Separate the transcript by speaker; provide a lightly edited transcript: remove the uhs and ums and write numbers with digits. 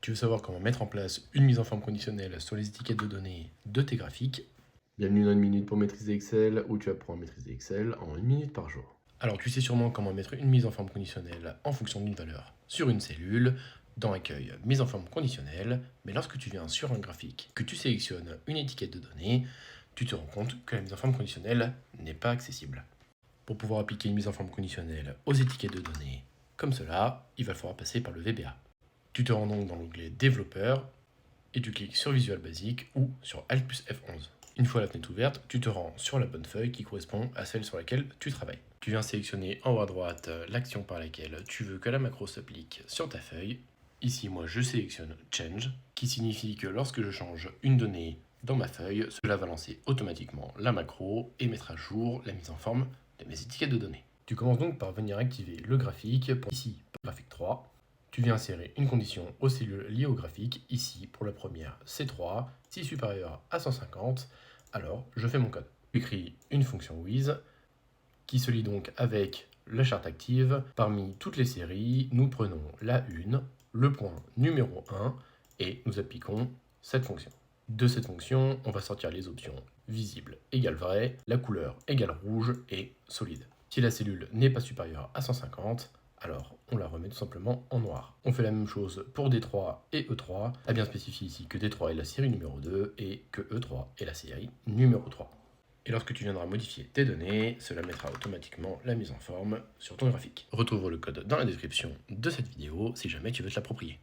Speaker 1: Tu veux savoir comment mettre en place une mise en forme conditionnelle sur les étiquettes de données de tes graphiques? Bienvenue dans 1 minute pour maîtriser Excel, où tu apprends à maîtriser Excel en 1 minute par jour. Alors tu sais sûrement comment mettre une mise en forme conditionnelle en fonction d'une valeur sur une cellule, dans Accueil, mise en forme conditionnelle, mais lorsque tu viens sur un graphique, que tu sélectionnes une étiquette de données, tu te rends compte que la mise en forme conditionnelle n'est pas accessible. Pour pouvoir appliquer une mise en forme conditionnelle aux étiquettes de données, comme cela, il va falloir passer par le VBA. Tu te rends donc dans l'onglet Développeur et tu cliques sur Visual Basic ou sur Alt plus F11. Une fois la fenêtre ouverte, tu te rends sur la bonne feuille qui correspond à celle sur laquelle tu travailles. Tu viens sélectionner en haut à droite l'action par laquelle tu veux que la macro s'applique sur ta feuille. Ici, moi, je sélectionne Change, qui signifie que lorsque je change une donnée dans ma feuille, cela va lancer automatiquement la macro et mettre à jour la mise en forme de mes étiquettes de données. Tu commences donc par venir activer le graphique, ici, graphique 3. Tu viens insérer une condition aux cellules liées au graphique, ici pour la première C3, si supérieur à 150, alors je fais mon code. J'écris une fonction with qui se lie donc avec la charte active. Parmi toutes les séries, nous prenons la 1, le point numéro 1 et nous appliquons cette fonction. De cette fonction, on va sortir les options visible égale vrai, la couleur égale rouge et solide. Si la cellule n'est pas supérieure à 150, alors on la remet tout simplement en noir. On fait la même chose pour D3 et E3, à bien spécifier ici que D3 est la série numéro 2 et que E3 est la série numéro 3. Et lorsque tu viendras modifier tes données, cela mettra automatiquement la mise en forme sur ton graphique. Retrouve le code dans la description de cette vidéo si jamais tu veux te l'approprier.